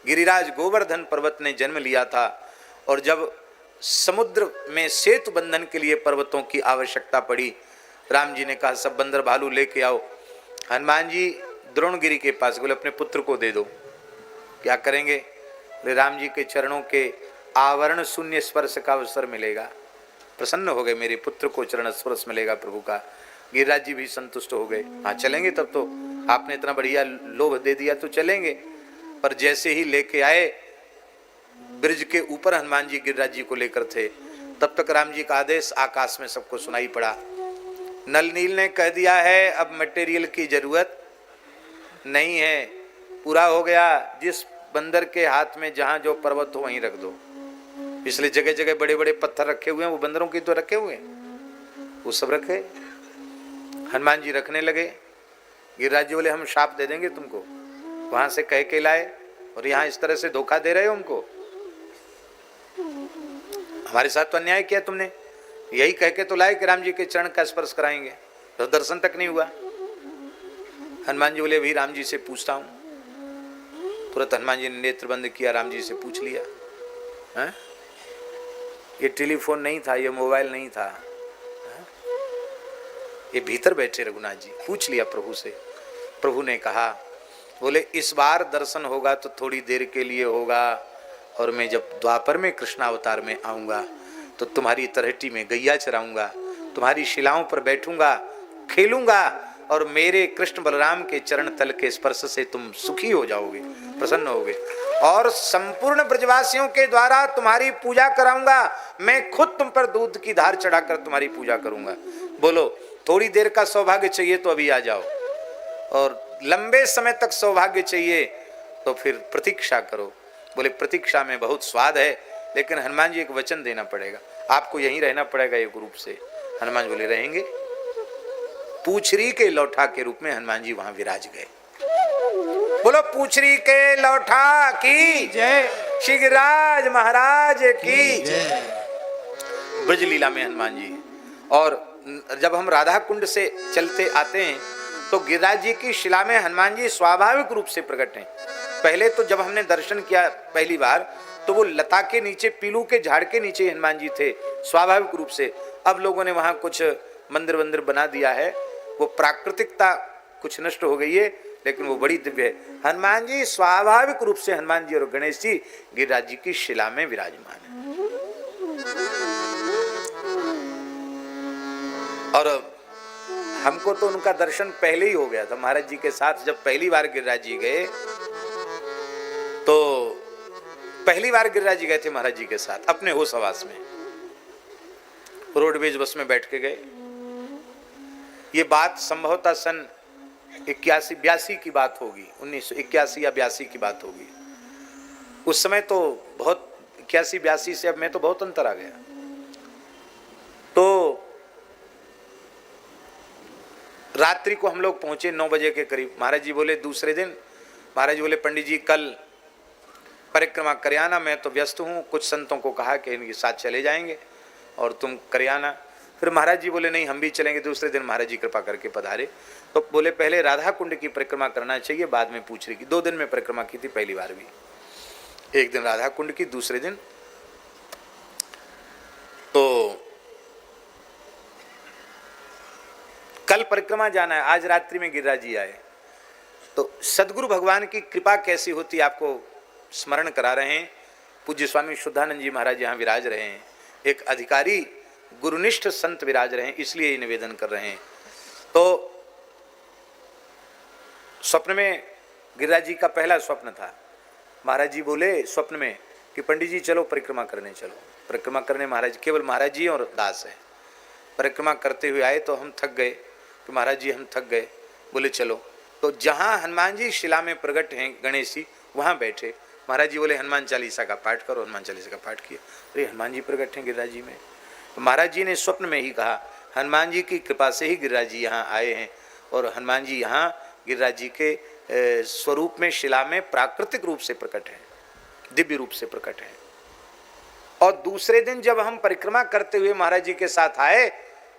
गिरिराज गोवर्धन पर्वत ने जन्म लिया था, और जब समुद्र में सेतु बंधन के लिए पर्वतों की आवश्यकता पड़ी, राम जी ने कहा सब बंदर भालू लेके आओ। हनुमान जी द्रोणगिरी के पास बोले अपने पुत्र को दे दो। क्या करेंगे? बोले राम जी के चरणों के आवरण शून्य स्पर्श का अवसर मिलेगा। प्रसन्न हो गए, मेरे पुत्र को चरण स्पर्श मिलेगा प्रभु का। गिरिराज जी भी संतुष्ट हो गए। हाँ चलेंगे, तब तो आपने इतना बढ़िया लोभ दे दिया तो चलेंगे। पर जैसे ही लेके आए, ब्रिज के ऊपर हनुमान जी गिरिराज जी को लेकर थे, तब तक राम जी का आदेश आकाश में सबको सुनाई पड़ा। नल नील ने कह दिया है अब मटेरियल की जरूरत नहीं है, पूरा हो गया। जिस बंदर के हाथ में जहां जो पर्वत हो वहीं रख दो। इसलिए जगह जगह बड़े बड़े पत्थर रखे हुए हैं, वो बंदरों की तो रखे हुए हैं, वो सब रखे। हनुमान जी रखने लगे। गिरिराज जी बोले हम शाप दे देंगे तुमको, वहां से कह के लाए और यहाँ इस तरह से धोखा दे रहे हो हमको। हमारे साथ तो अन्याय किया तुमने, यही कह के तो लाए कि राम जी के चरण का स्पर्श कराएंगे, तो दर्शन तक नहीं हुआ। हनुमान जी बोले अभी राम जी से पूछता हूं। तुरंत हनुमान जी ने नेत्र बंद किया, राम जी से पूछ लिया। है? ये टेलीफोन नहीं था, ये मोबाइल नहीं था, ये भीतर बैठे रघुनाथ जी। पूछ लिया प्रभु से। प्रभु ने कहा, बोले इस बार दर्शन होगा तो थोड़ी देर के लिए होगा, और मैं जब द्वापर में कृष्णावतार में आऊंगा तो तुम्हारी तलहटी में गैया चराऊंगा, तुम्हारी शिलाओं पर बैठूंगा, खेलूंगा, और मेरे कृष्ण बलराम के चरण तल के स्पर्श से तुम सुखी हो जाओगे, प्रसन्न होगे, और संपूर्ण ब्रजवासियों के द्वारा तुम्हारी पूजा कराऊंगा। मैं खुद तुम पर दूध की धार चढ़ाकर तुम्हारी पूजा करूंगा। बोलो थोड़ी देर का सौभाग्य चाहिए तो अभी आ जाओ, और लंबे समय तक सौभाग्य चाहिए तो फिर प्रतीक्षा करो। बोले प्रतीक्षा में बहुत स्वाद है, लेकिन हनुमान जी एक वचन देना पड़ेगा, आपको यहीं रहना पड़ेगा एक रूप से। हनुमान बोले रहेंगे। पूछरी के लौठा के रूप में हनुमान जी वहां विराज गए। बोलो पूछरी के लौठा की जय, शिगराज महाराज की जय। ब्रज लीला में हनुमान जी। और जब हम राधा कुंड से चलते आते हैं तो गिरिराज जी की शिला में हनुमान जी स्वाभाविक रूप से प्रकट हैं। पहले तो जब हमने दर्शन किया पहली बार तो वो लता के नीचे, पीलू के झाड़ के नीचे हनुमान जी थे स्वाभाविक रूप से। अब लोगों ने वहां कुछ मंदिर वंदिर बना दिया है, वो प्राकृतिकता कुछ नष्ट हो गई है, लेकिन वो बड़ी दिव्य है। हनुमान जी स्वाभाविक रूप से, हनुमान जी और गणेश जी गिरिराज जी की शिला में विराजमान है। और हमको तो उनका दर्शन पहले ही हो गया था। महाराज जी के साथ जब पहली बार गिरिराज जी गए, तो पहली बार गिरिराज जी गए थे महाराज जी के साथ अपने होश हवास में, रोडवेज बस में बैठ के गए। ये बात संभवतः सन 81-82 की बात होगी, 1981 या 82 की बात होगी। उस समय तो बहुत 81-82 से अब में तो बहुत अंतर आ गया। तो रात्रि को हम लोग पहुंचे 9 बजे के करीब। महाराज जी बोले दूसरे दिन, महाराज जी बोले पंडित जी कल परिक्रमा कर आना, मैं तो व्यस्त हूँ, कुछ संतों को कहा कि इनके साथ चले जाएंगे और तुम कर आना। फिर महाराज जी बोले नहीं हम भी चलेंगे। दूसरे दिन महाराज जी कृपा करके पधारे, तो बोले पहले राधा कुंड की परिक्रमा करना चाहिए, बाद में पूछ रही की। 2 दिन में परिक्रमा की थी पहली बार भी, एक दिन राधा कुंड की, दूसरे दिन तो कल परिक्रमा जाना है। आज रात्रि में गिरिराज जी आए, तो सदगुरु भगवान की कृपा कैसी होती आपको स्मरण करा रहे हैं। पूज्य स्वामी शुद्धानंद जी महाराज यहाँ विराज रहे हैं, एक अधिकारी गुरुनिष्ठ संत विराज रहे हैं, इसलिए ये निवेदन कर रहे हैं। तो स्वप्न में गिरिराज जी का पहला स्वप्न था। महाराज जी बोले स्वप्न में कि पंडित जी चलो परिक्रमा करने चलो। परिक्रमा करने महाराज, केवल महाराज जी और दास है। परिक्रमा करते हुए आए तो हम थक गए कि महाराज जी हम थक गए। बोले चलो। तो जहाँ हनुमान जी शिला में प्रकट हैं गणेश जी, वहाँ बैठे। महाराज जी बोले हनुमान चालीसा का पाठ करो। हनुमान चालीसा का पाठ किया। अरे हनुमान जी प्रकट हैं गिरिराज जी में। तो महाराज जी ने स्वप्न में ही कहा हनुमान जी की कृपा से ही गिरिराज जी यहाँ आए हैं, और हनुमान जी यहाँ गिरिराज जी के स्वरूप में शिला में प्राकृतिक रूप से प्रकट हैं, दिव्य रूप से प्रकट हैं। और दूसरे दिन जब हम परिक्रमा करते हुए महाराज जी के साथ आए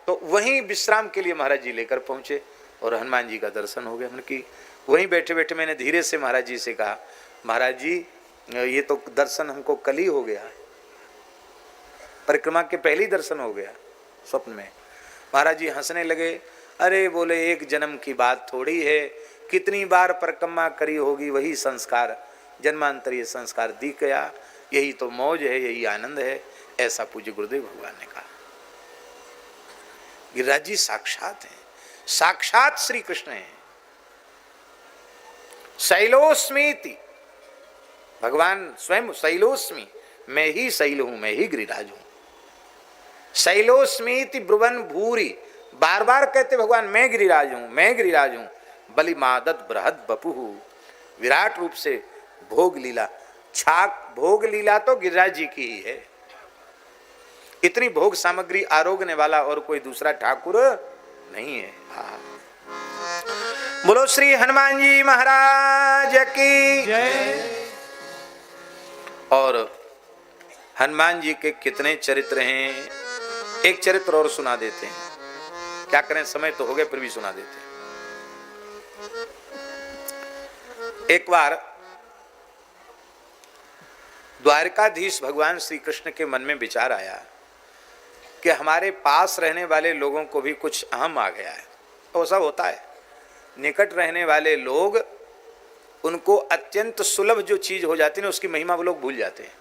तो वहीं विश्राम के लिए महाराज जी लेकर पहुंचे और हनुमान जी का दर्शन हो गया। हमने कि वहीं बैठे बैठे मैंने धीरे से महाराज जी से कहा महाराज जी ये तो दर्शन हमको कल ही हो गया, परिक्रमा के पहले ही दर्शन हो गया स्वप्न में। महाराज जी हंसने लगे। अरे बोले एक जन्म की बात थोड़ी है, कितनी बार परिक्रमा करी होगी, वही संस्कार जन्मांतरीय संस्कार दिख गया, यही तो मौज है, यही आनंद है। ऐसा पूज्य गुरुदेव भगवान ने कहा। गिरिराज जी साक्षात हैं, साक्षात श्री कृष्ण हैं। शैलोस्मीति, भगवान स्वयं शैलोस्मी, मैं ही शैल हूं, मैं ही गिरिराज हूं। शैलोस्मीति ब्रुवन भूरी, बार बार कहते भगवान मैं गिरिराज हूं, मैं गिरिराज हूं। बलि मादत बृहद बपुहु, विराट रूप से भोग लीला, छाक भोग लीला तो गिरिराज जी की ही है। इतनी भोग सामग्री आरोगने वाला और कोई दूसरा ठाकुर नहीं है। बोलो श्री हनुमान जी महाराज की जय। और हनुमान जी के कितने चरित्र हैं, एक चरित्र और सुना देते हैं। क्या करें, समय तो हो गए फिर भी सुना देते हैं। एक बार द्वारकाधीश भगवान श्री कृष्ण के मन में विचार आया कि हमारे पास रहने वाले लोगों को भी कुछ अहम आ गया है। तो ऐसा होता है, निकट रहने वाले लोग, उनको अत्यंत सुलभ जो चीज हो जाती है ना, उसकी महिमा वो लोग भूल जाते हैं।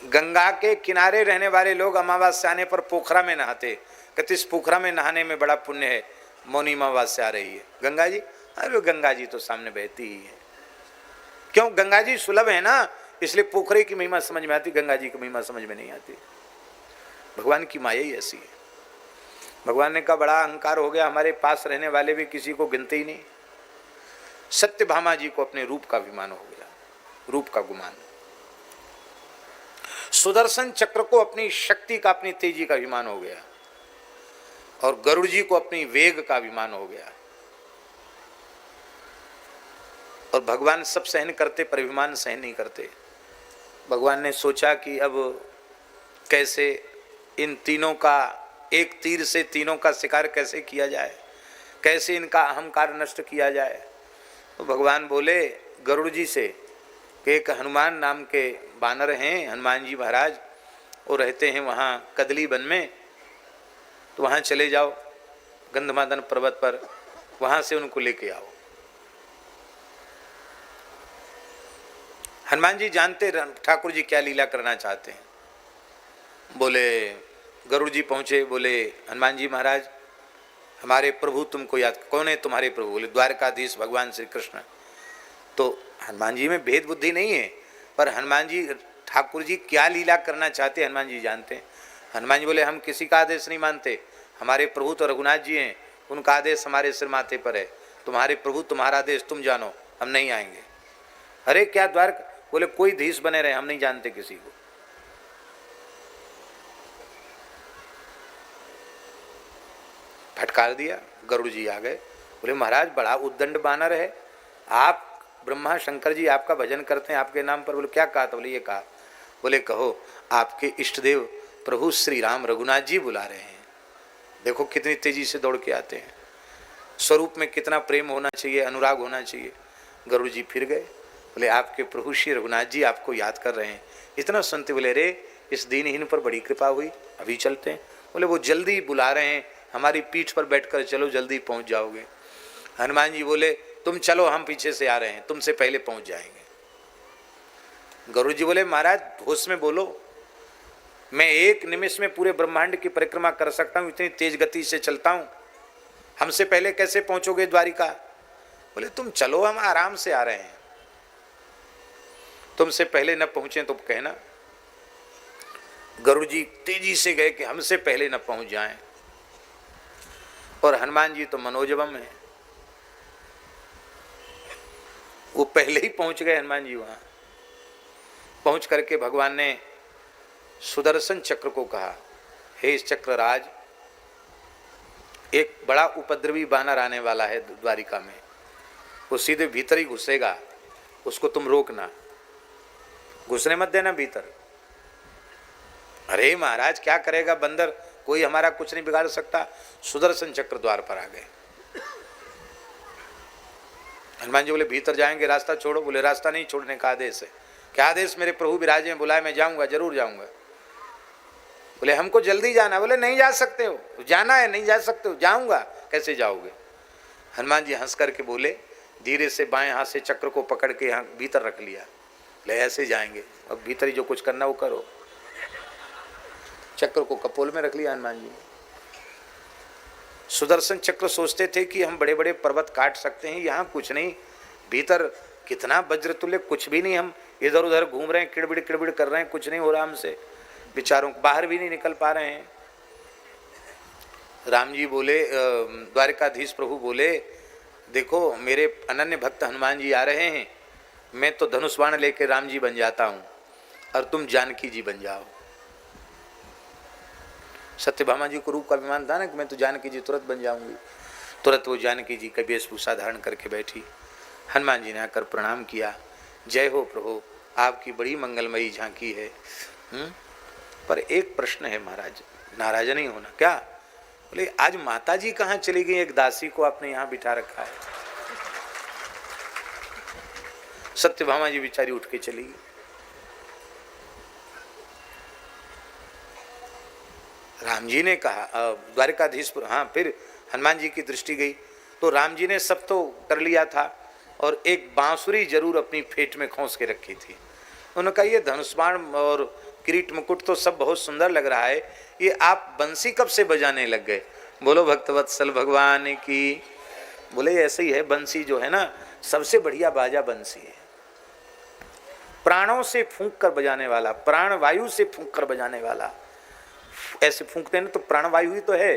गंगा के किनारे रहने वाले लोग अमावस्या आने पर पोखरा में नहाते, कहते इस पोखरा में नहाने में बड़ा पुण्य है, मौनी अमावस्या आ रही है। गंगा जी, अरे गंगा जी तो सामने बहती ही है। क्यों? गंगा जी सुलभ है ना, इसलिए पोखरे की महिमा समझ में आती, गंगा जी की महिमा समझ में नहीं आती। भगवान की माया ही ऐसी है। भगवान ने कहा बड़ा अहंकार हो गया, हमारे पास रहने वाले भी किसी को गिनते ही नहीं। सत्यभामा जी को अपने रूप का अभिमान हो गया, रूप का गुमान। सुदर्शन चक्र को अपनी शक्ति का, अपनी तेजी का अभिमान हो गया, और गरुड़ जी को अपनी वेग का अभिमान हो गया। और भगवान सब सहन करते पर अभिमान सहन नहीं करते। भगवान ने सोचा कि अब कैसे इन तीनों का, एक तीर से तीनों का शिकार कैसे किया जाए, कैसे इनका अहंकार नष्ट किया जाए। तो भगवान बोले गरुड़ जी से कि एक हनुमान नाम के बानर हैं, हनुमान जी महाराज, वो रहते हैं वहाँ कदली वन में, तो वहाँ चले जाओ गंधमादन पर्वत पर, वहाँ से उनको लेके आओ। हनुमान जी जानते ठाकुर जी क्या लीला करना चाहते हैं। बोले गरुड़ जी पहुँचे, बोले हनुमान जी महाराज हमारे प्रभु तुमको याद, कौन है तुम्हारे प्रभु? बोले द्वारकाधीश भगवान श्री कृष्ण। तो हनुमान जी में भेद बुद्धि नहीं है, पर हनुमान जी ठाकुर जी क्या लीला करना चाहते हैं हनुमान जी जानते हैं। हनुमान जी बोले हम किसी का आदेश नहीं मानते, हमारे प्रभु तो रघुनाथ जी हैं, उनका आदेश हमारे सिर माथे पर है। तुम्हारे प्रभु तुम्हारा आदेश तुम जानो, हम नहीं आएंगे। अरे क्या द्वारका? बोले कोई धीश बने रहे, हम नहीं जानते किसी को। फटकार दिया, गरुड़ जी आ गए। बोले महाराज बड़ा उद्दंड बानर है, आप ब्रह्मा शंकर जी आपका भजन करते हैं आपके नाम पर। बोले क्या कहा? तो बोले ये कहा। बोले कहो आपके इष्ट देव प्रभु श्री राम रघुनाथ जी बुला रहे हैं। देखो कितनी तेजी से दौड़ के आते हैं, स्वरूप में कितना प्रेम होना चाहिए, अनुराग होना चाहिए। गरुड़ जी फिर गए, बोले आपके प्रभु श्री रघुनाथ जी आपको याद कर रहे हैं। इतना सुनते बोले रे इस दीनहीन पर बड़ी कृपा हुई, अभी चलते हैं। बोले वो जल्दी बुला रहे हैं, हमारी पीठ पर बैठकर चलो, जल्दी पहुंच जाओगे। हनुमान जी बोले तुम चलो, हम पीछे से आ रहे हैं, तुमसे पहले पहुंच जाएंगे। गरुड़ जी बोले महाराज होश में बोलो, मैं एक निमिष में पूरे ब्रह्मांड की परिक्रमा कर सकता हूं, इतनी तेज गति से चलता हूं, हमसे पहले कैसे पहुंचोगे द्वारिका? बोले तुम चलो, हम आराम से आ रहे हैं, तुमसे पहले न पहुंचे तो कहना। गरुड़ जी तेजी से गए कि हमसे पहले न पहुंच जाएं, और हनुमान जी तो मनोजवम है, वो पहले ही पहुंच गए। हनुमान जी वहां पहुंच करके भगवान ने सुदर्शन चक्र को कहा, हे चक्रराज, एक बड़ा उपद्रवी बानर आने वाला है द्वारिका में, वो सीधे भीतर ही घुसेगा, उसको तुम रोकना, घुसने मत देना भीतर। अरे महाराज क्या करेगा बंदर, कोई हमारा कुछ नहीं बिगाड़ सकता। सुदर्शन चक्र द्वार पर आ गए। हनुमान जी बोले भीतर जाएंगे, रास्ता छोड़ो। बोले रास्ता नहीं छोड़ने का आदेश है। क्या आदेश? मेरे प्रभु विराजे हैं, बुलाए, मैं जाऊंगा, जरूर जाऊंगा। बोले हमको जल्दी जाना। बोले नहीं जा सकते हो, जाना है, नहीं जा सकते हो। जाऊंगा। कैसे जाओगे? हनुमान जी हंस करके बोले, धीरे से बाएं हाथ से चक्र को पकड़ के यहाँ भीतर रख लिया। ले ऐसे जाएंगे, अब भीतर ही जो कुछ करना वो करो। चक्र को कपोल में रख लिया हनुमान जी। सुदर्शन चक्र सोचते थे कि हम बड़े बड़े पर्वत काट सकते हैं, यहाँ कुछ नहीं, भीतर कितना वज्रतुल्य, कुछ भी नहीं। हम इधर उधर घूम रहे हैं, किड़बिड़ किड़बिड़ कर रहे हैं, कुछ नहीं हो रहा हमसे, बेचारों बाहर भी नहीं निकल पा रहे हैं। राम जी बोले, द्वारिकाधीश प्रभु बोले, देखो मेरे अनन्य भक्त हनुमान जी आ रहे हैं, मैं तो धनुष बाण लेके राम जी बन जाता हूँ और तुम जानकी जी बन जाओ। सत्यभामा जी को रूप का अभिमान था ना कि मैं तो जानकी जी तुरंत बन जाऊंगी। तुरंत वो जानकी जी का वेशभूषा धारण करके बैठी। हनुमान जी ने आकर प्रणाम किया, जय हो प्रभु, आपकी बड़ी मंगलमयी झांकी है। पर एक प्रश्न है महाराज, नाराज नहीं होना। क्या? बोले आज माता जी कहाँ चली गई? एक दासी को आपने यहाँ बिठा रखा है। सत्यभामा जी बेचारी उठ के चली गई। राम जी ने कहा, द्वारिकाधीश, हाँ, फिर हनुमान जी की दृष्टि गई तो राम जी ने सब तो कर लिया था और एक बांसुरी जरूर अपनी फेट में खोस के रखी थी। उन्होंने कहा ये धनुष्बाण और किरीट मुकुट तो सब बहुत सुंदर लग रहा है, ये आप बंसी कब से बजाने लग गए? बोलो भक्तवत्सल भगवान की। बोले ऐसे ही है, बंसी जो है ना सबसे बढ़िया बाजा बंसी है। प्राणों से फूंक कर बजाने वाला, प्राण वायु से फूंक कर बजाने वाला। ऐसे फूंकते हैं तो प्राणवायु ही तो है,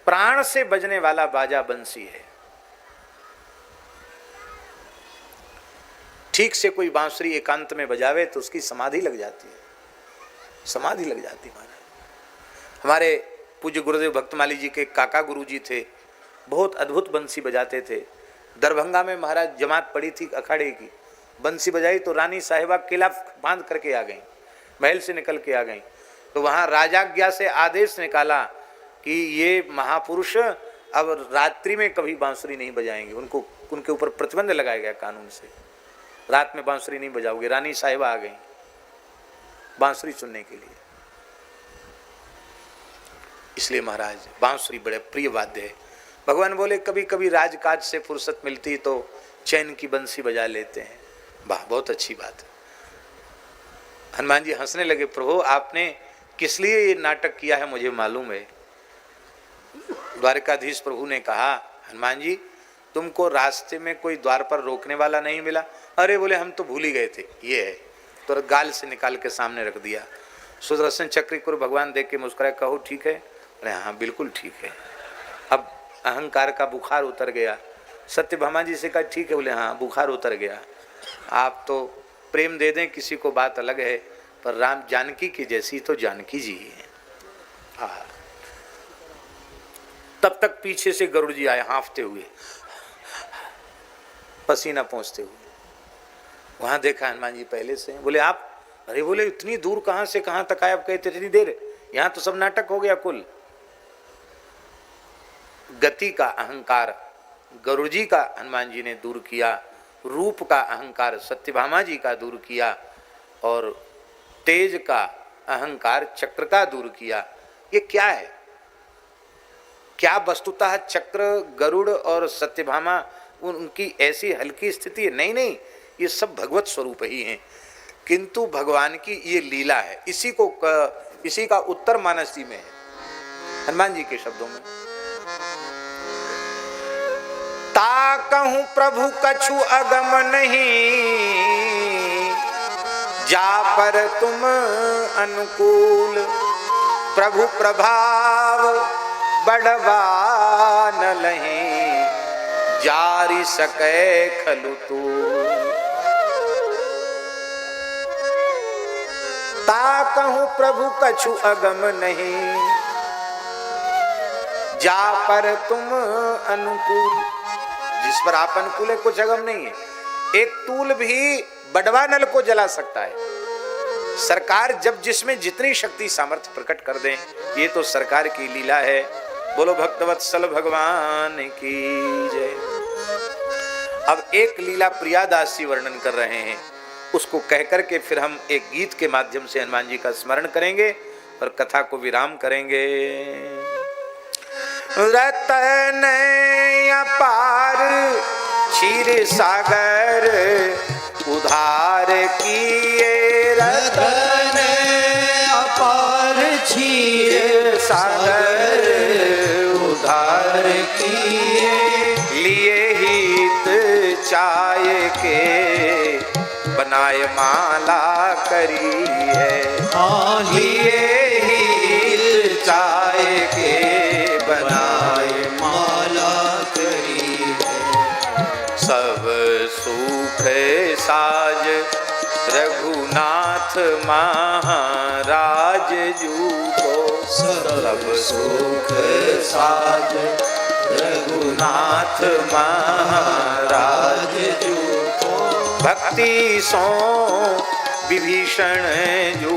प्राण से बजने वाला बाजा बंसी है। ठीक से कोई बांसुरी एकांत में बजावे तो उसकी समाधि लग जाती है, समाधि लग जाती। महाराज हमारे पूज्य गुरुदेव भक्तमाली जी के काका गुरु जी थे, बहुत अद्भुत बंसी बजाते थे। दरभंगा में महाराज जमात पड़ी थी अखाड़े की, बंसी बजाई तो रानी साहिबा किला बांध करके आ गई, महल से निकल के आ गई। तो वहाँ राजाज्ञा से आदेश निकाला कि ये महापुरुष अब रात्रि में कभी बांसुरी नहीं बजाएंगे, उनको उनके ऊपर प्रतिबंध लगाया गया कानून से, रात में बांसुरी नहीं बजाओगे। रानी साहिबा आ गई बांसुरी सुनने के लिए। इसलिए महाराज बांसुरी बड़े प्रिय वाद्य है। भगवान बोले कभी कभी राजकाज से फुर्सत मिलती तो चैन की बंसी बजा लेते हैं। वाह, बहुत अच्छी बात है। हनुमान जी हंसने लगे, प्रभु आपने किस लिए ये नाटक किया है मुझे मालूम है। द्वारकाधीश प्रभु ने कहा, हनुमान जी तुमको रास्ते में कोई द्वार पर रोकने वाला नहीं मिला? अरे बोले हम तो भूल ही गए थे, ये है। तो गाल से निकाल के सामने रख दिया। सुदर्शन चक्र को भगवान देख के मुस्कुराए, कहो ठीक है? अरे हाँ बिल्कुल ठीक है। अब अहंकार का बुखार उतर गया। सत्यभामा जी से कहा ठीक है? बोले हाँ बुखार उतर गया। आप तो प्रेम दे दें किसी को बात अलग है, पर राम जानकी की जैसी तो जानकी जी है। हाँ। तब तक पीछे से गरुड़ जी आए हांफते हुए, पसीना पोंछते हुए। वहां देखा हनुमान जी पहले से। बोले आप? अरे बोले इतनी दूर कहां से कहां तक आए? आप कहते इतनी देर? यहां तो सब नाटक हो गया कुल। गति का अहंकार गरुड़ जी का हनुमान जी ने दूर किया, रूप का अहंकार सत्यभामा जी का दूर किया और तेज का अहंकार चक्र का दूर किया। ये क्या है? क्या वस्तुतः चक्र, गरुड़ और सत्यभामा उनकी ऐसी हल्की स्थिति है? नहीं नहीं, ये सब भगवत स्वरूप ही हैं, किंतु भगवान की ये लीला है। इसी का उत्तर मानस जी में है, हनुमान जी के शब्दों में। ता कहूं प्रभु कछु अगम नहीं, जा पर तुम अनुकूल, प्रभु प्रभाव बढ़वा न लहीं, जारी सके खलु तू। ता कहूं प्रभु कछु अगम नहीं, जा पर तुम अनुकूल, जिस पर आप अनुकूल है कुछ अगम नहीं है। एक तूल भी बड़वा नल को जला सकता है। सरकार जब जिसमें जितनी शक्ति सामर्थ्य प्रकट कर दें, ये तो सरकार की लीला है। बोलो भक्तवत्सल भगवान की जय। अब एक लीला प्रियादास जी वर्णन कर रहे हैं, उसको कह करके फिर हम एक गीत के माध्यम से हनुमान जी का स्मरण करेंगे और कथा को विराम करेंगे। रतन अपार क्षीर सागर उधार किए, रतन अपार क्षीर सागर उधार किए, लिए हित चाय के बनाए माला करी है। लिए हित चाय के बनाए माला करी है। सब सुख साज रघुनाथ महाराज जू को, सब सुख साज रघुनाथ महाराज जू को, भक्ति सो विभीषण जू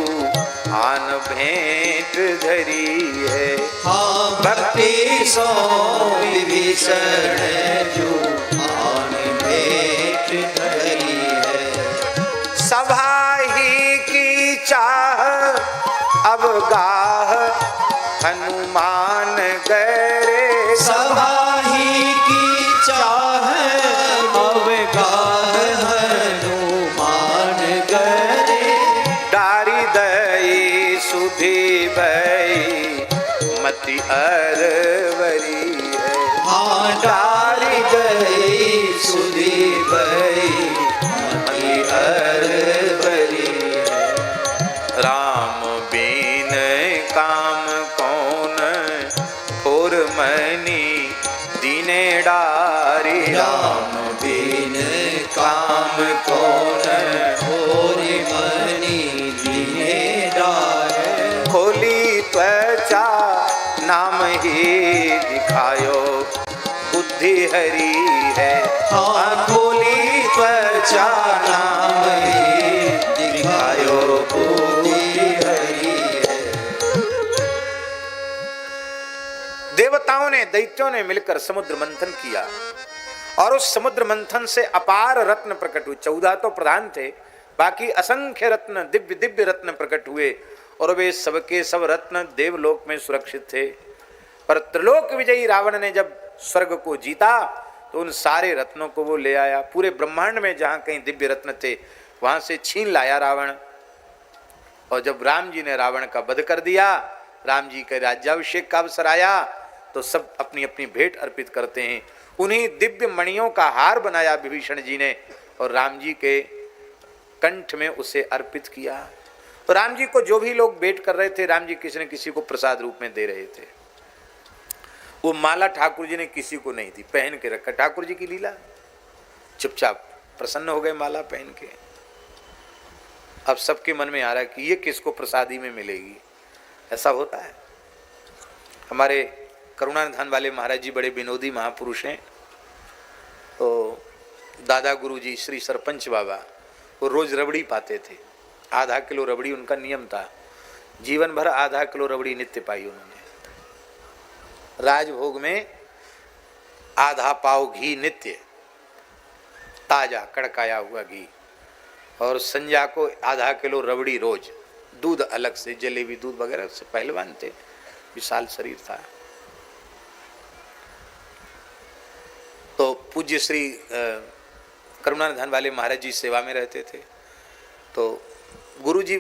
आन भेंट धरी है। हाँ भक्ति सो विभीषण जू आन भेंट धरी है। सभा ही की चाह अब गाह हनुमान गए, सभा ही की चाह अब गाह हनुमान गए। डारी दई सुधी भई मति अरवरी है। हाँ डारी गई सुधी भई मति अरवरी है। राम बीन काम कौन और मनी दीने डारी, राम बिन काम कौन और मनी दीने डारे। खोली त्वचा नाम ही दिखायो बुद्धि हरी है। हाँ खोली त्वचा नाम ही दिखायो बुद्धि हरी है। देवताओं ने दैत्यों ने मिलकर समुद्र मंथन किया और उस समुद्र मंथन से अपार रत्न प्रकट हुए। 14 तो प्रधान थे, बाकी असंख्य रत्न दिव्य दिव्य रत्न प्रकट हुए और वे सबके सब रत्न देवलोक में सुरक्षित थे। पर त्रिलोक विजयी रावण ने जब स्वर्ग को जीता तो उन सारे रत्नों को वो ले आया। पूरे ब्रह्मांड में जहां कहीं दिव्य रत्न थे वहां से छीन लाया रावण। और जब राम जी ने रावण का वध कर दिया, राम जी के राज्याभिषेक का अवसर आया तो सब अपनी अपनी भेंट अर्पित करते हैं। उन्हीं दिव्य मणियों का हार बनाया विभीषण जी ने और राम जी के कंठ में उसे अर्पित किया। तो राम जी को जो भी लोग भेंट कर रहे थे, राम जी किसी न किसी को प्रसाद रूप में दे रहे थे। वो माला ठाकुर जी ने किसी को नहीं दी, पहन के रखा। ठाकुर जी की लीला, चुपचाप प्रसन्न हो गए माला पहन के। अब सबके मन में आ रहा है कि ये किसको प्रसादी में मिलेगी। ऐसा होता है। हमारे करुणानिधान वाले महाराज जी बड़े विनोदी महापुरुष हैं। तो दादा गुरु जी श्री सरपंच बाबा वो रोज रबड़ी पाते थे। आधा किलो रबड़ी उनका नियम था। जीवन भर आधा किलो रबड़ी नित्य पाई उन्होंने। राजभोग में आधा पाव घी नित्य, ताजा कड़काया हुआ घी, और संध्या को आधा किलो रबड़ी रोज। दूध अलग से, जलेबी दूध वगैरह से। पहलवान थे, विशाल शरीर था। तो पूज्य श्री करुणानिधान वाले महाराज जी सेवा में रहते थे। तो गुरु जी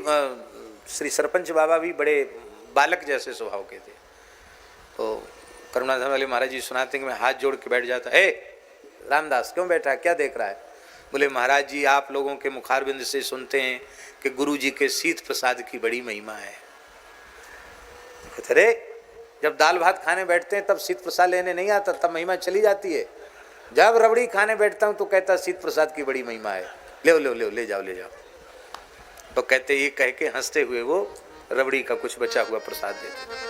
श्री सरपंच बाबा भी बड़े बालक जैसे स्वभाव के थे। तो करुणानिधान वाले महाराज जी सुनाते हैं कि मैं हाथ जोड़ के बैठ जाता, हे रामदास क्यों बैठा है, क्या देख रहा है? बोले महाराज जी आप लोगों के मुखारबिंद से सुनते हैं कि गुरु जी के शीत प्रसाद की बड़ी महिमा है। कहते रे जब दाल भात खाने बैठते हैं तब शीत प्रसाद लेने नहीं आता, तब महिमा चली जाती है। जब रबड़ी खाने बैठता हूं तो कहता शीत प्रसाद की बड़ी महिमा है, ले ले ले ले जाओ ले जाओ। तो कहते ये कह के हंसते हुए वो रबड़ी का कुछ बचा हुआ प्रसाद देते।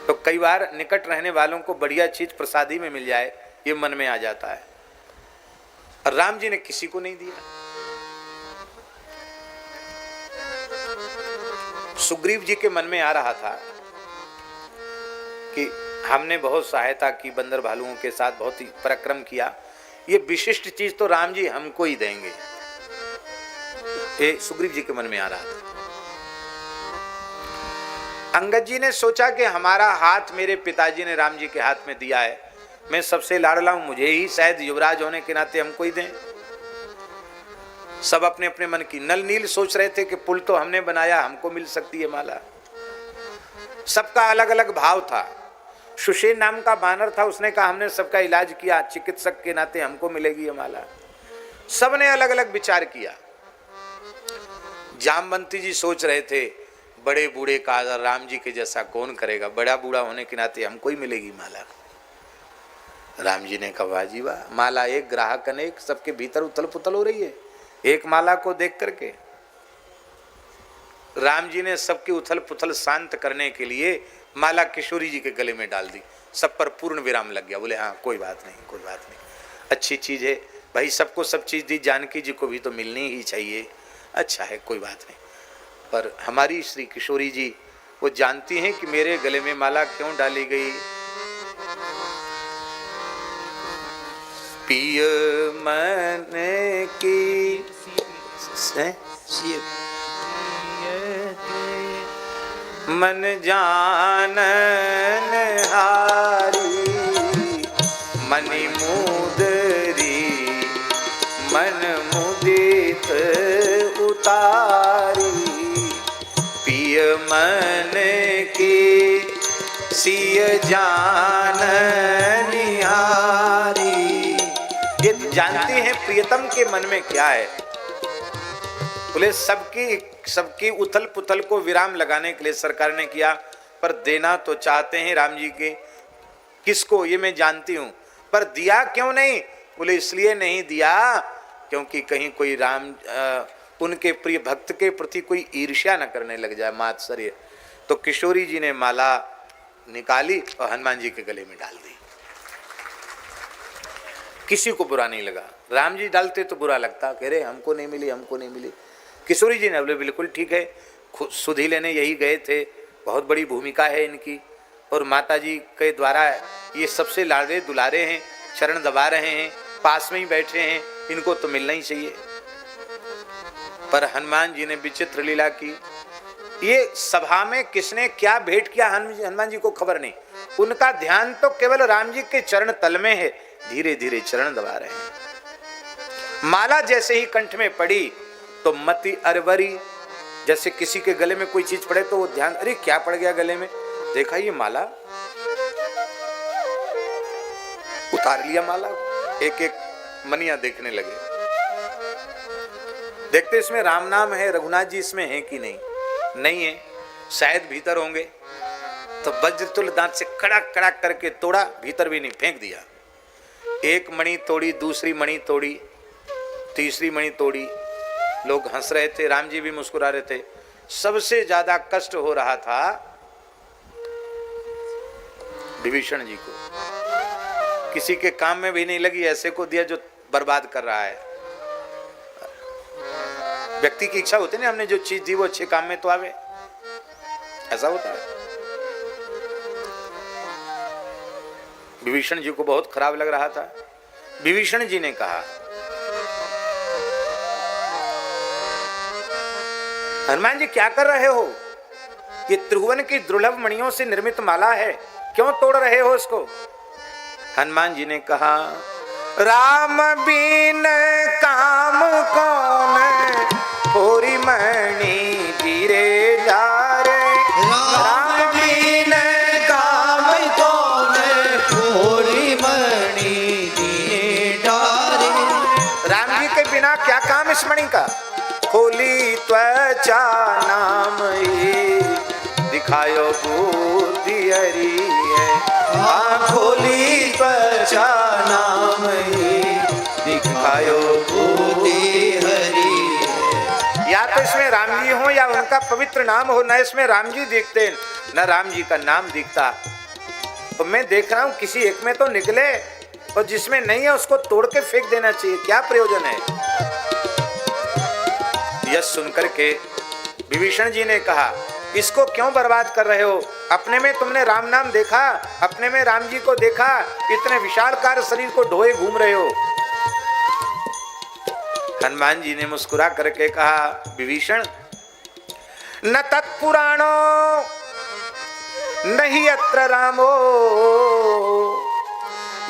तो कई बार निकट रहने वालों को बढ़िया चीज प्रसादी में मिल जाए ये मन में आ जाता है। और राम जी ने किसी को नहीं दिया। सुग्रीव जी के मन में आ रहा था कि हमने बहुत सहायता की, बंदर भालुओं के साथ बहुत ही पराक्रम किया, ये विशिष्ट चीज तो राम जी हमको ही देंगे। ये सुग्रीव जी के मन में आ रहा था। अंगद जी ने सोचा कि हमारा हाथ मेरे पिताजी ने राम जी के हाथ में दिया है, मैं सबसे लाडला हूं, मुझे ही शायद युवराज होने के नाते हमको ही दें। सब अपने अपने मन की नल नील सोच रहे थे कि पुल तो हमने बनाया, हमको मिल सकती है माला। सबका अलग अलग भाव था। सुशेन नाम का बानर था, उसने कहा हमने सबका इलाज किया, चिकित्सक के नाते हमको मिलेगी ये माला। सबने अलग अलग विचार किया। जामवंती जी सोच रहे थे बड़े बूढ़े का आदर राम जी के जैसा कौन करेगा, बड़ा बूढ़ा होने के नाते हमको ही मिलेगी माला। राम जी ने कहा वाह जी वाह, माला एक ग्राहक अनेक, सबके भीतर उथल पुथल हो रही है एक माला को देख करके। राम जी ने सबकी उथल पुथल शांत करने के लिए माला किशोरी जी के गले में डाल दी। सब पर पूर्ण विराम लग गया। बोले हाँ कोई बात नहीं, कोई बात नहीं, अच्छी चीज है भाई, सबको सब चीज दी, जानकी जी को भी तो मिलनी ही चाहिए, अच्छा है कोई बात नहीं। पर हमारी श्री किशोरी जी वो जानती हैं कि मेरे गले में माला क्यों डाली गई। पिय मन की मन जानन हारी, मनि मुदरी मन मुदित उतारी। पिय मन की सिय जानन हारी। ये जानती हैं प्रियतम के मन में क्या है। बोले सबकी उथल पुथल को विराम लगाने के लिए सरकार ने किया, पर देना तो चाहते हैं राम जी के। किसको ये मैं जानती हूं, पर दिया क्यों नहीं। बोले इसलिए नहीं दिया क्योंकि कहीं कोई उनके प्रिय भक्त के प्रति कोई ईर्ष्या न करने लग जाए, मात्सर्य। तो किशोरी जी ने माला निकाली और हनुमान जी के गले में डाल दी। किसी को बुरा नहीं लगा। राम जी डालते तो बुरा लगता, कह रहे हमको नहीं मिली, हमको नहीं मिली। किशोरी जी ने बोले बिल्कुल ठीक है, सुधी लेने यही गए थे, बहुत बड़ी भूमिका है इनकी, और माता जी के द्वारा ये सबसे लाडले दुलारे हैं, चरण दबा रहे हैं, पास में ही बैठे हैं, इनको तो मिलना ही चाहिए। पर हनुमान जी ने विचित्र लीला की। ये सभा में किसने क्या भेंट किया हनुमान जी को खबर नहीं, उनका ध्यान तो केवल राम जी के चरण तल में है, धीरे धीरे चरण दबा रहे हैं। माला जैसे ही कंठ में पड़ी तो मति अरवरी, जैसे किसी के गले में कोई चीज पड़े तो वो ध्यान, अरे क्या पड़ गया गले में, देखा ये माला, उतार लिया माला, एक एक मनिया देखने लगे। देखते इसमें राम नाम है, रघुनाथ जी इसमें है कि नहीं, नहीं है, शायद भीतर होंगे। तो वज्रतुल्य दांत से कड़क कड़क करके तोड़ा, भीतर भी नहीं, फेंक दिया। एक मणि तोड़ी, दूसरी मणि तोड़ी, तीसरी मणि तोड़ी। लोग हंस रहे थे, राम जी भी मुस्कुरा रहे थे। सबसे ज्यादा कष्ट हो रहा था विभीषण जी को। किसी के काम में भी नहीं लगी, ऐसे को दिया जो बर्बाद कर रहा है। व्यक्ति की इच्छा होती है ना, हमने जो चीज दी वो अच्छे काम में तो आवे, ऐसा होता है। विभीषण जी को बहुत खराब लग रहा था। विभीषण जी ने कहा हनुमान जी क्या कर रहे हो, ये त्रिभुवन की दुर्लभ मणियों से निर्मित माला है, क्यों तोड़ रहे हो इसको। हनुमान जी ने कहा राम बिन काम कौन, होरी मणि धीरे जा रे। राम बिन काम कौन, होरी मणि धीरे डारे। राम जी के बिना क्या काम इस मणि का। खोली त्वचा नाम ही, दिखायो बुद्धि हरि है। खोली त्वचा नाम ही, दिखायो बुद्धि हरि है। या तो इसमें राम जी हो या उनका पवित्र नाम हो, न इसमें राम जी दिखते न राम जी का नाम दिखता। तो मैं देख रहा हूँ किसी एक में तो निकले, और जिसमें नहीं है उसको तोड़ के फेंक देना चाहिए, क्या प्रयोजन है। यह सुनकर के विभीषण जी ने कहा इसको क्यों बर्बाद कर रहे हो, अपने में तुमने राम नाम देखा, अपने में राम जी को देखा, इतने विशालकार शरीर को ढोए घूम रहे हो, हनुमान जी ने मुस्कुरा करके कहा, विभीषण न तत्पुराणो नहीं अत्र रामो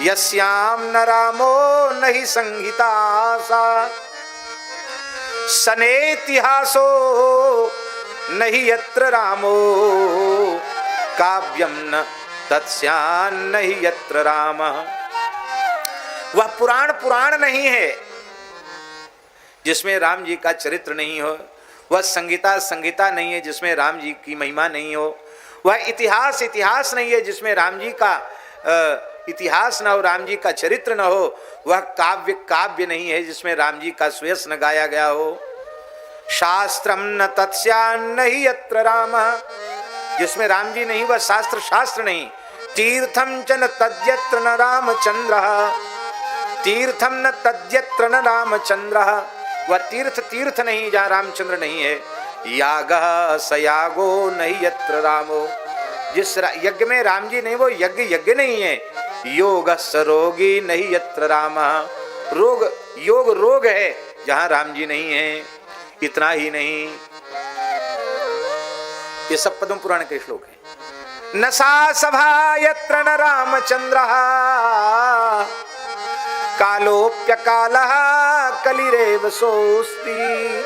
यस्याम न रामो नहीं संहिता सा सनेतिहासो नहीं यत्र रामो काव्यम न तत्स्यान नहीं यत्र राम। वह पुराण नहीं है जिसमें राम जी का चरित्र नहीं हो, वह संगीता नहीं है जिसमें राम जी की महिमा नहीं हो, वह इतिहास नहीं है जिसमें राम जी का इतिहास न हो, राम जी का चरित्र न हो, वह काव्य नहीं है जिसमें राम जी का सुयस न गाया गया हो। शास्त्रम न तत्स्यान्न ही यत्र राम, जिसमें राम जी नहीं वह शास्त्र नहीं। तीर्थम च न तद्यत्र न रामचंद्र, तीर्थम न तद्यत्र न रामचंद्र, वह तीर्थ नहीं जहाँ रामचंद्र नहीं है। यागः स यागो नहीं यत्र रामो, जिस यज्ञ में राम जी नहीं वो यज्ञ नहीं है। योगः स रोगी नहीं यत्र राम, रोग है जहाँ राम जी नहीं है। इतना ही नहीं, ये सब पद्म पुराण के श्लोक हैं। न सा सभा यत्र न रामचंद्र कालोप्य कालः कलिरेव सोस्ति,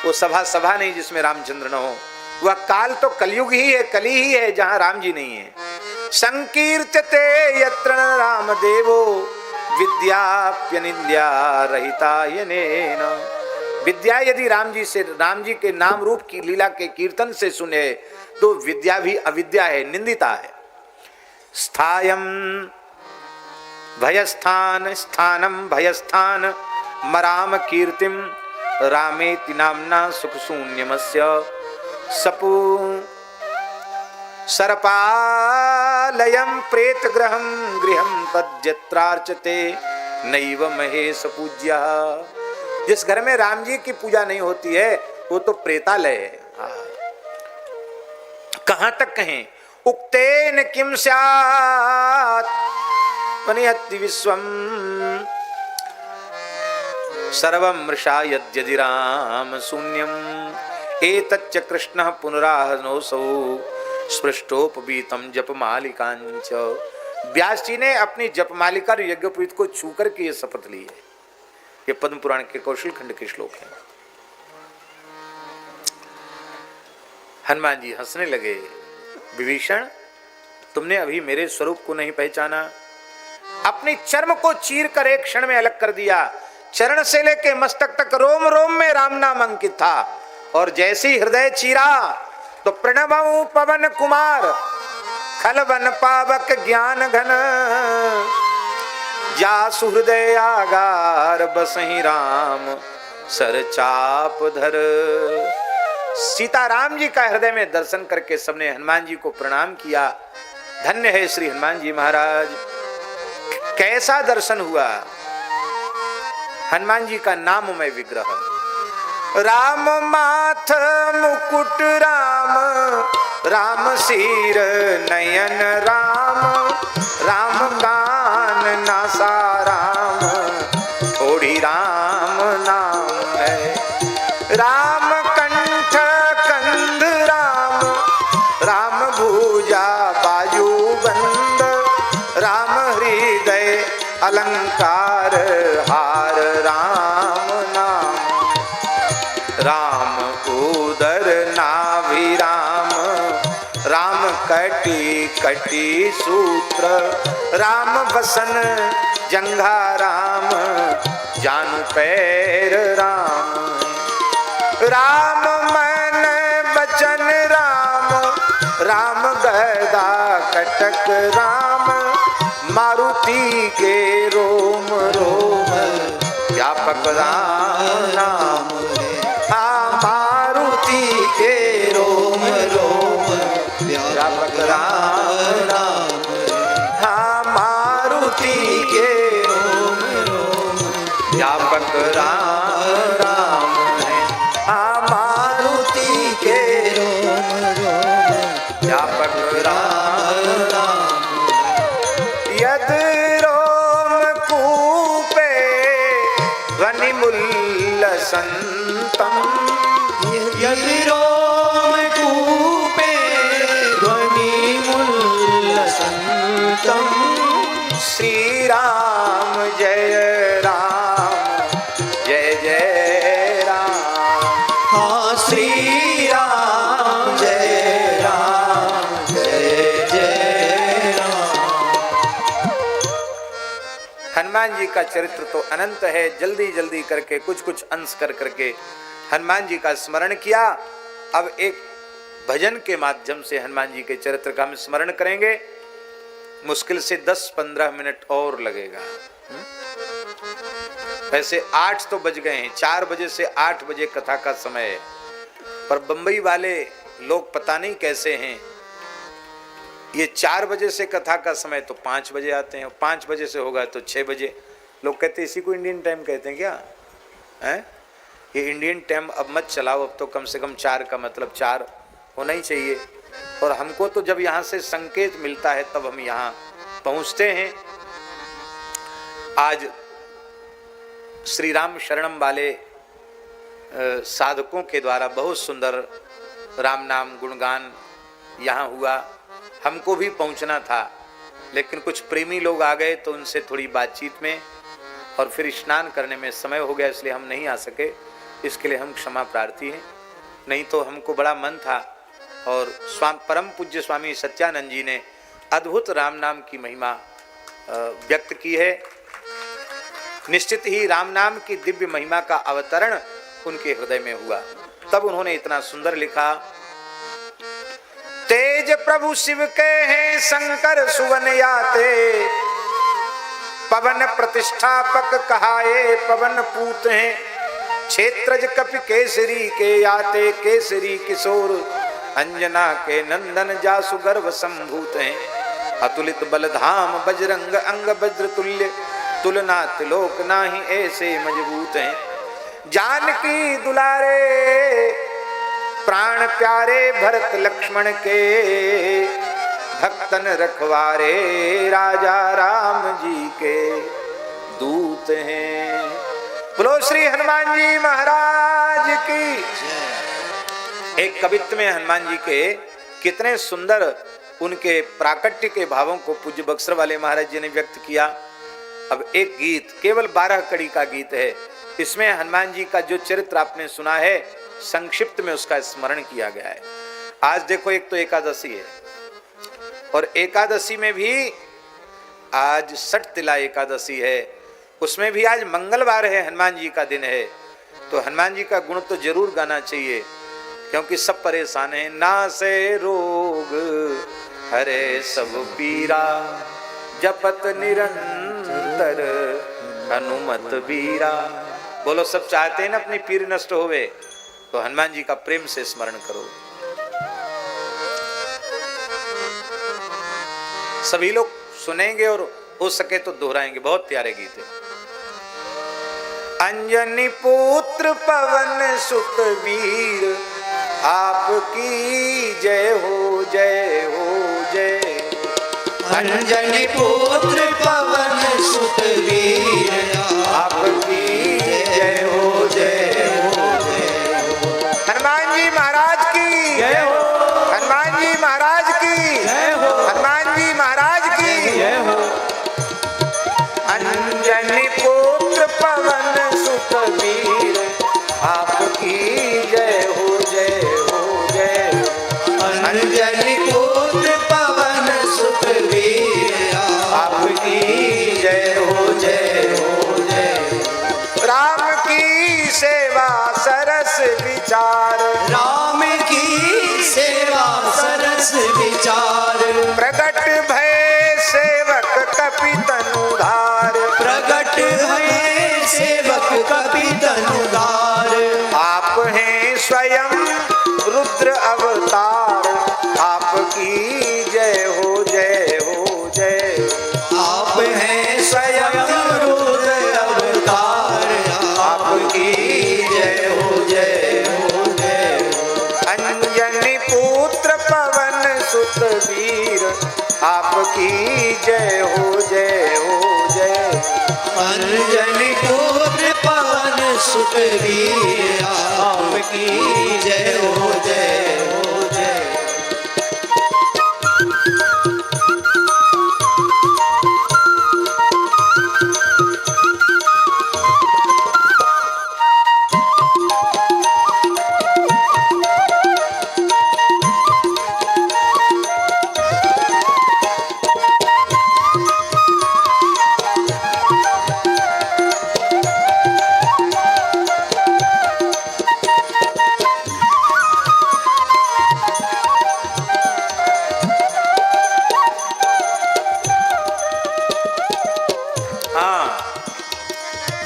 वो सभा नहीं जिसमें रामचंद्र न हो, वह काल तो कलयुग ही है, कली ही है जहां राम जी नहीं है। संकीर्त्यते यत्र न रामदेवो विद्याप्यनिन्द्या रहिता यनेन, विद्या यदि राम जी के नाम रूप की लीला के कीर्तन से सुने तो विद्या भी अविद्या है, निंदिता है। स्थायम स्थानम भयस्थान मराम कीर्तिम रामेति नाम्ना सुख शून्यमस्य सपु सर्पालयम प्रेत गृहम तद्यत्रार्चते नैव महेश पूज्या, जिस घर में राम जी की पूजा नहीं होती है वो तो प्रेतालय है। कहां तक कहें, उक्तेन किम स्यात् वनिहत्ति विश्वम सर्वं मृषा यद्यदि राम शून्यम एतच्च कृष्णः पुनराहनोऽसौ स्पृष्टोपवीतं जपमालिकांच। व्यास जी ने अपनी जपमालिका और यज्ञोपवीत को छू करके ये शपथ ली है। ये पद्म पुराण के कौशल खंड के श्लोक हैं। हनुमान जी हंसने लगे, विभीषण तुमने अभी मेरे स्वरूप को नहीं पहचाना, अपनी चर्म को चीर कर एक क्षण में अलग कर दिया। चरण से लेके मस्तक तक रोम रोम में राम नाम अंकित था, और जैसी हृदय चीरा तो प्रणवऊ पवन कुमार खलवन पावक ज्ञान घन जा सुहृदय आगार बसहि राम सर चाप धर। सीताराम जी का हृदय में दर्शन करके सबने हनुमान जी को प्रणाम किया। धन्य है श्री हनुमान जी महाराज। कैसा दर्शन हुआ, हनुमान जी का नाममय विग्रह। राम माथ मुकुट राम, राम सिर नयन राम, राम कान नासा राम, थोड़ी राम नाम है। राम कंठ कंध राम, राम भुजा बाजू बंद, राम हृदय अलंकार हार राम नाम। राम उदर नाभि राम, राम कटी कटी सूत्र, राम बसन जंघा राम, जानु पैर राम। राम मन बचन राम, राम गदा कटक राम, मारुति के रोम रोम व्यापक राम नाम। मारुति के रोम रोम व्यापक राम नाम। हाँ मारुति के रोम रोम व्यापक राम राम है। हाँ मारुति के रोम रोम व्यापक राम राम। यद रोम कूपे ध्वनि मूल मुल्लसंतम यदि रोमकूपे ध्वनिमुल्लसंतम श्री राम जय राम। हाँ श्री राम जय राम। हनुमान जी का चरित्र तो अनंत है। जल्दी जल्दी करके कुछ कुछ अंश कर करके हनुमान जी का स्मरण किया। अब एक भजन के माध्यम से हनुमान जी के चरित्र का हम स्मरण करेंगे। मुश्किल से 10-15 मिनट और लगेगा। वैसे 8 तो बज गए हैं, 4 बजे से 8 बजे कथा का समय है, पर बंबई वाले लोग पता नहीं कैसे हैं, ये 4 बजे से कथा का समय तो 5 बजे आते हैं, 5 बजे से होगा तो 6 बजे। लोग कहते हैं इसी को इंडियन टाइम कहते हैं क्या है? ये इंडियन टाइम अब मत चलाओ, अब तो कम से कम 4 का मतलब 4 होना ही चाहिए। और हमको तो जब यहाँ से संकेत मिलता है तब हम यहाँ पहुँचते हैं। आज श्री राम शरणम वाले साधकों के द्वारा बहुत सुंदर राम नाम गुणगान यहाँ हुआ। हमको भी पहुँचना था, लेकिन कुछ प्रेमी लोग आ गए तो उनसे थोड़ी बातचीत में और फिर स्नान करने में समय हो गया, इसलिए हम नहीं आ सके। इसके लिए हम क्षमा प्रार्थी हैं। नहीं तो हमको बड़ा मन था। और परम पूज्य स्वामी सत्यानंद जी ने अद्भुत राम नाम की महिमा व्यक्त की है। निश्चित ही राम नाम की दिव्य महिमा का अवतरण उनके हृदय में हुआ। तब उन्होंने इतना सुंदर लिखा, तेज प्रभु शिव के हैं शंकर सुवन याते, पवन प्रतिष्ठापक कहाए पवन पूत हैं, क्षेत्रज कपि केसरी के याते केसरी किशोर, अंजना के नंदन जासु गर्भ संभूत हैं, अतुलित बलधाम बजरंग अंग वज्र तुल्य, तुलना तिलोक नाही ऐसे मजबूत हैं, जानकी दुलारे प्राण प्यारे भरत लक्ष्मण के, भक्तन रखवारे राजा राम जी के दूत हैं। बोलो श्री हनुमान जी महाराज की। एक कवित्व में हनुमान जी के कितने सुंदर उनके प्राकट्य के भावों को पूज्य बक्सर वाले महाराज जी ने व्यक्त किया। अब एक गीत केवल 12 कड़ी का गीत है, इसमें हनुमान जी का जो चरित्र आपने सुना है संक्षिप्त में उसका स्मरण किया गया है। आज देखो, एक तो एकादशी है और एकादशी में भी आज षठ तिला एकादशी है, उसमें भी आज मंगलवार है, हनुमान जी का दिन है। तो हनुमान जी का गुण तो जरूर गाना चाहिए, क्योंकि सब परेशान हैं। नासे रोग हरे सब पीरा, जपत निरंतर हनुमत बीरा। बोलो, सब चाहते हैं ना अपनी पीर नष्ट होवे, तो हनुमान जी का प्रेम से स्मरण करो। सभी लोग सुनेंगे और हो सके तो दोहराएंगे, बहुत प्यारे गीत है। अंजनी पुत्र पवन सुत वीर, आपकी जय हो जय हो जय। अंजनी पुत्र पवन सुत वीर, आपकी जय हो जय हो जय। हनुमान जी महाराज की जय हो, हनुमान जी महाराज की जय हो, हनुमान जी महाराज की जय हो। अंजनी पुत्र पवन सुत वीर, आपकी जय हो जय हो जय। अंजनी पुत्र पवन सुत वीर, आपकी जय हो जय हो जय। राम की सेवा सरस विचार, राम की सेवा सरस विचार, प्रगट भय सेवक कपि तनुधार, प्रगट भय सेवक कपि तनुधार। आप हैं स्वयं रुद्र अवतार, आपकी जय हो जय हो जय। आप हैं स्वयं रुद्र अवतार, आपकी जय हो जय हो जय। अंजनी पुत्र पवन सुत वीर, आपकी जय हो जय हो जय। अंजनी पुत्र पवन सुत वीर आपकी जय हो जय हो जय।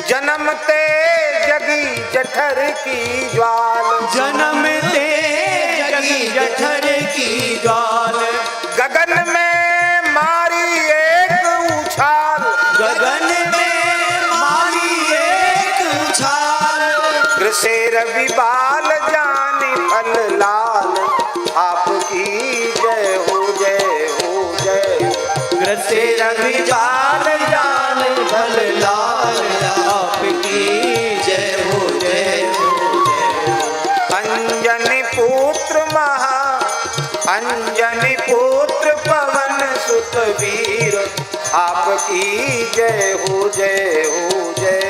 जन्मते जगी जठर की ज्वाल, जन्मते जगी जठर की ज्वाल, गगन में मारी एक उछाल, गगन में मारी एक उछाल, ग्रसेर विबाल जाने फल लाल, आपकी जय हो जय हो जय। ग्रसेर विबाल जाने फल लाल, आपकी जय हो जय हो जय। अंजनी पुत्र महा अंजनी पुत्र पवन सुत वीर, आपकी जय हो जय हो जय।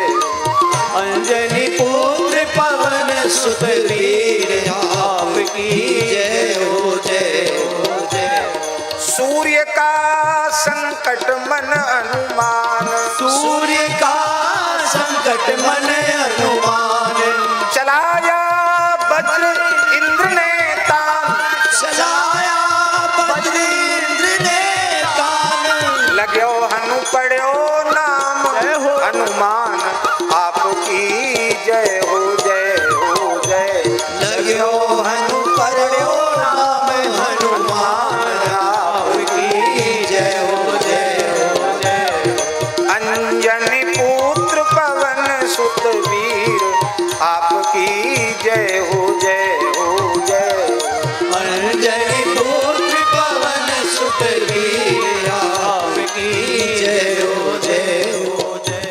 अंजनी पुत्र पवन सुत वीर, आपकी जय हो जय हो जय। सूर्य का संकट मन अनुमान, सूर्य का संकट मन अनुमान, चलाया वज्र इंद्र ने तान, चलाया वज्र इंद्र ने तान, लाग्यो हनु पढ़ो नाम हनुमान, आपकी जय हो जय हो जय। लाग्यो हनु पढ़ो नाम हनुमान, आपकी जय हो जय हो जय। अंजनी पुत्र पवन सुत वीर, आपकी जय हो जय हो जय। अंजनी पुत्र पवन सुत वीर, आपकी जय हो जय हो जय।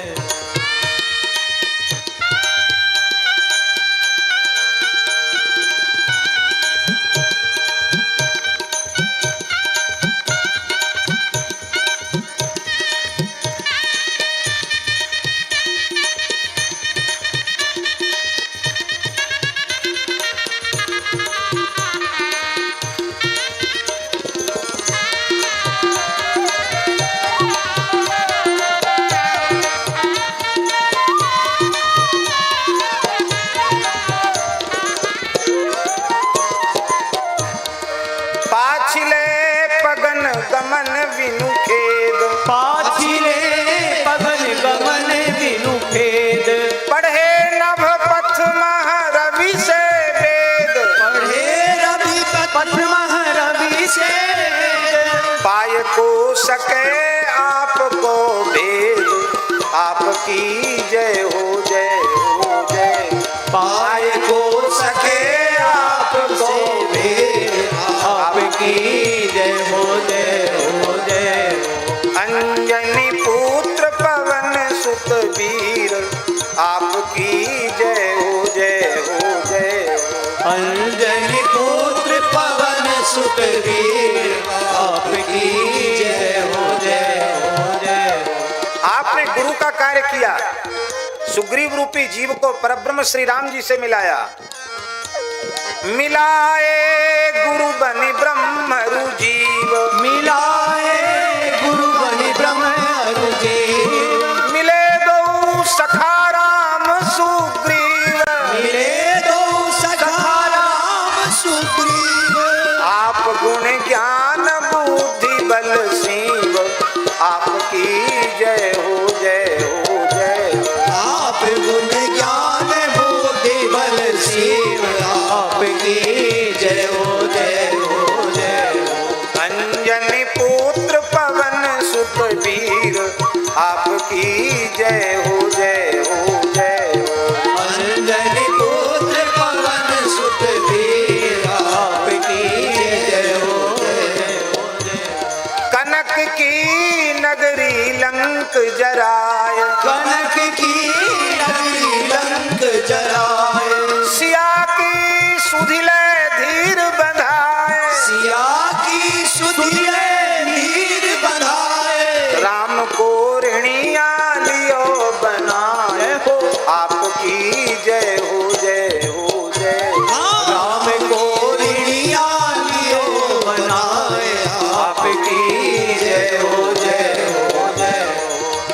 पाछिले पगन गमन विनु खेद, पाछिले पवन गमन बिनु खेद, पढ़े नभ पथ मह रवि से वेद, पढ़े रवि पथ मह रवि से वेद, पाय को सके आपको भेद, आपकी जय हो जय हो जय। पाय को सके आपको भेद, आपकी जय हो जय हो जय। अंजनी पुत्र पवन सुत वीर, आपकी जय हो जय हो जय। अंजनी पुत्र पवन सुत वीर, आपकी जय हो जय हो जय। आपने गुरु का कार्य किया, सुग्रीव रूपी जीव को परब्रह्म श्री राम जी से मिलाया, मिलाए गुरु बनि ब्रह्म रुजीव, मिलाए गुरु बनि ब्रह्म रुजीव, मिले दो सखा राम सुग्रीव, मिले दो सखा राम सुग्रीव, आप गुण ज्ञान बुद्धि बल शिव, आपकी जय हो जय हो जय। आप गुण ज्ञान बुद्धि बल शिव, आपकी जय हो जय हो जय। अंजनी पुत्र पवन सुत वीर, आपकी जय हो जय हो आपकी जय हो जय हो जय। राम को ऋणिया लियो बनाए, आपकी जय हो जय हो जय।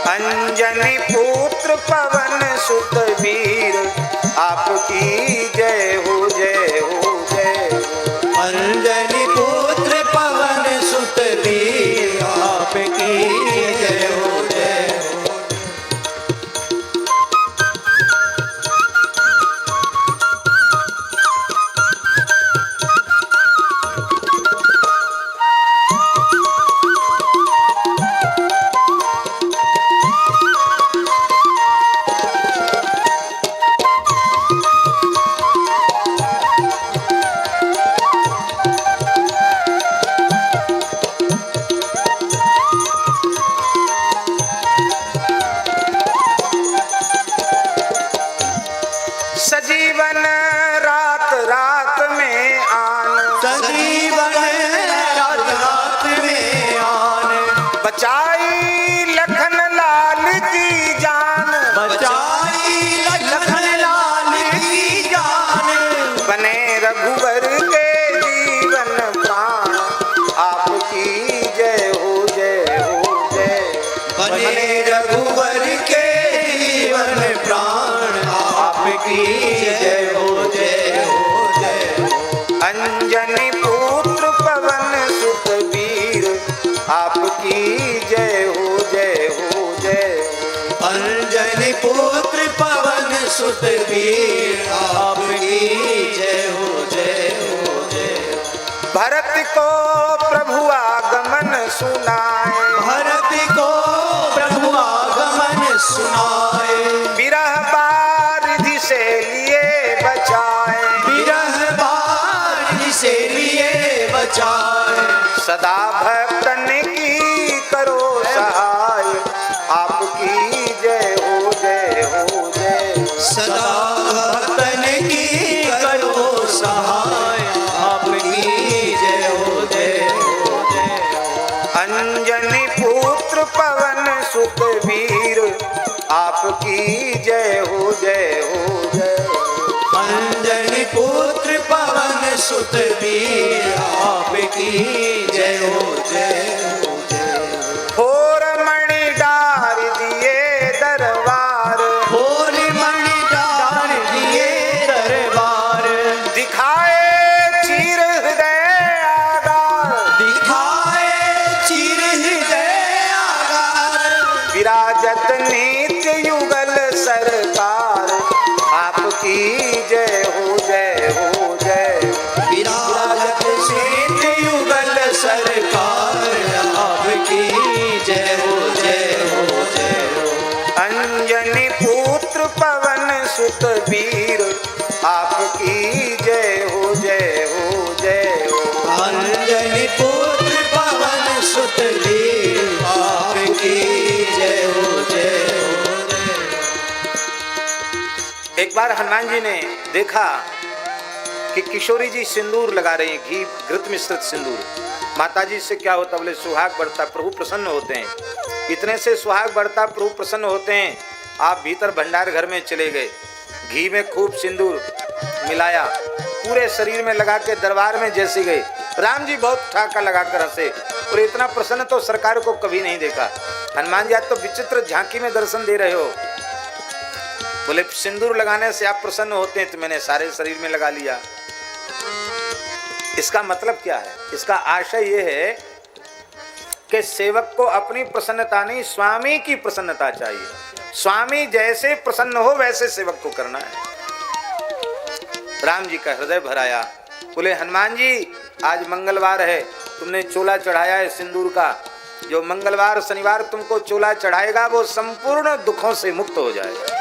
अंजनी पुत्र पवन सुत वीर, आपकी जय हो जय हो जय। अंजनी पुत्र पवन सुत वीर, आपकी जय हो जय हो। सजीवन रात रात में आन, सजीवन रात रात में आन, बचाई लखन लाल की जान, बचाई लखन लाल की जान। बने रघुवर के जीवन प्राण, आपकी जय हो जय हो जय। बने रघुवर के जीवन प्राण, आपकी जय हो जय हो जय। अंजनी पुत्र पवन सुत वीर, आपकी जय हो जय हो जय। अंजनी पुत्र पवन सुत वीर, आपकी जय हो जय हो जय। भरत को प्रभु आगमन सुनाए, भरत को प्रभु आगमन सुनाए, विरह बारिधि से लिए बचाए, विरह बारिधि से लिए बचाए। सदा भक्तन की करो सहाय, आपकी जय हो जय हो जय। सदा भक्तन की करो सहाय, आपकी जय हो जय हो जय। अंजनी पुत्र पवन सुत वीर, आपकी जय हो जय हो जय। अंजनी पुत्र पवन सुत वीर, आपकी जय हो जय हो जय। फोर मणि डार दिए दरबार, होर मणि डार दिए दरबार, दिखाए चीर हृदय आगार, दिखाए चिर हृदय आगार। विराजत नित्य युगल सरकार, आपकी जय हो जय हो जय। विराजत नित्य युगल सरकार, आपकी जय हो जय हो जय हो। अंजनी पुत्र पवन सुत वीर, आपकी जय हो जय हो जय हो। अंजनी पुत्र पवन सुत वीर, आपकी जय हो जय हो जय। एक बार हनुमान जी ने देखा कि किशोरी जी सिंदूर लगा रही हैं, घी घृत मिश्रित सिंदूर। माता जी से क्या होता, बोले सुहाग बढ़ता, प्रभु प्रसन्न होते हैं। इतने से सुहाग बढ़ता, प्रभु प्रसन्न होते हैं। आप भीतर भंडार घर में चले गए, घी में खूब सिंदूर मिलाया, पूरे शरीर में लगा के दरबार में जैसे गए। राम जी बहुत ठाका लगाकर हंसे, और इतना प्रसन्न तो सरकार को कभी नहीं देखा। हनुमान जी आज तो विचित्र झांकी में दर्शन दे रहे हो। बोले सिंदूर लगाने से आप प्रसन्न होते हैं, तो मैंने सारे शरीर में लगा लिया। इसका मतलब क्या है? इसका आशय यह है कि सेवक को अपनी प्रसन्नता नहीं, स्वामी की प्रसन्नता चाहिए। स्वामी जैसे प्रसन्न हो वैसे सेवक को करना है। राम जी का हृदय भराया। बोले हनुमान जी आज मंगलवार है, तुमने चोला चढ़ाया है सिंदूर का। जो मंगलवार शनिवार तुमको चोला चढ़ाएगा वो संपूर्ण दुखों से मुक्त हो जाएगा।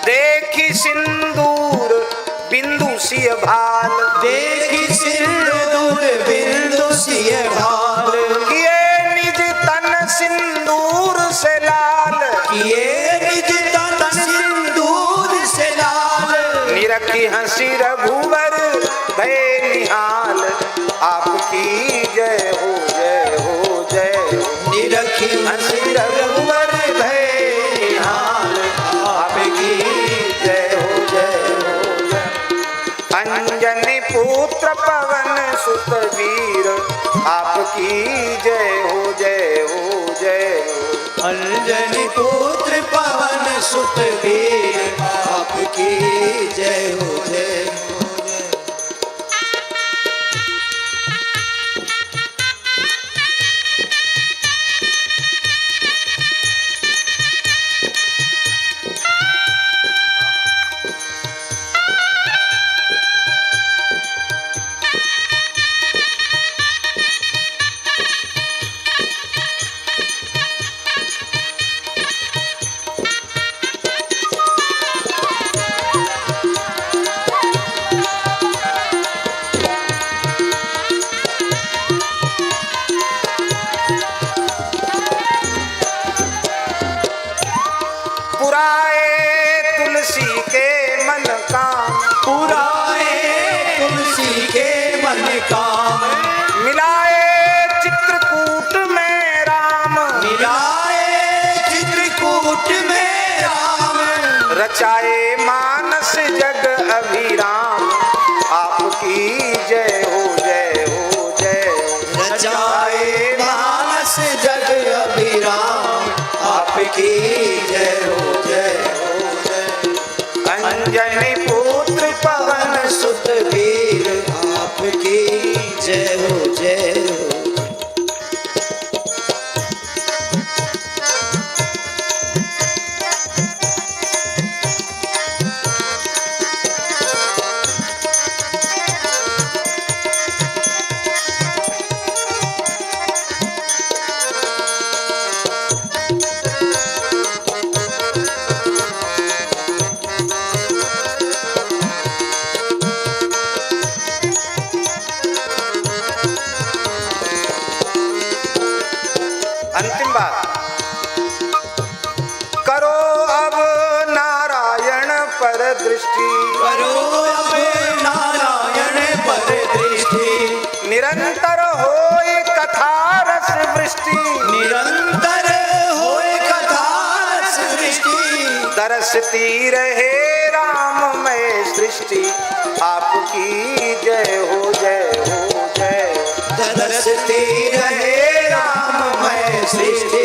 देखी सिंदूर बिंदु सिय भाल, देखी सिंदूर बिंदु सिय भाल, किए निज तन सिंदूर से लाल, किए निज तन सिंदूर से लाल। निरखी हंसी रघुवर भय निहाल, आपकी जय हो जय हो जय। निरखी हंसी रघुवर पुत्र पवन सुत वीर आपकी जय हो जय हो जय हो। अंजनी पुत्र पवन सुत वीर आपकी जय हो जय हो। काम मिलाए चित्रकूट में राम, मिलाए चित्रकूट में राम, रचाए मानस जग अभिराम आपकी जय हो जय हो जय हो। रचाए मानस जग अभिराम आपकी जय हो जय हो जय। अंजनी पुत्र पवन सुत वीर आपकी जय हो जय हो। अंतिम बात, करो अब नारायण पर दृष्टि, करो अब नारायण पर दृष्टि, निरंतर होए कथा रस वृष्टि, निरंतर होए कथा रस वृष्टि, दरसती रहे राममय सृष्टि आपकी जय हो जय हो जय हो। दरसती रहे राममय सृष्टि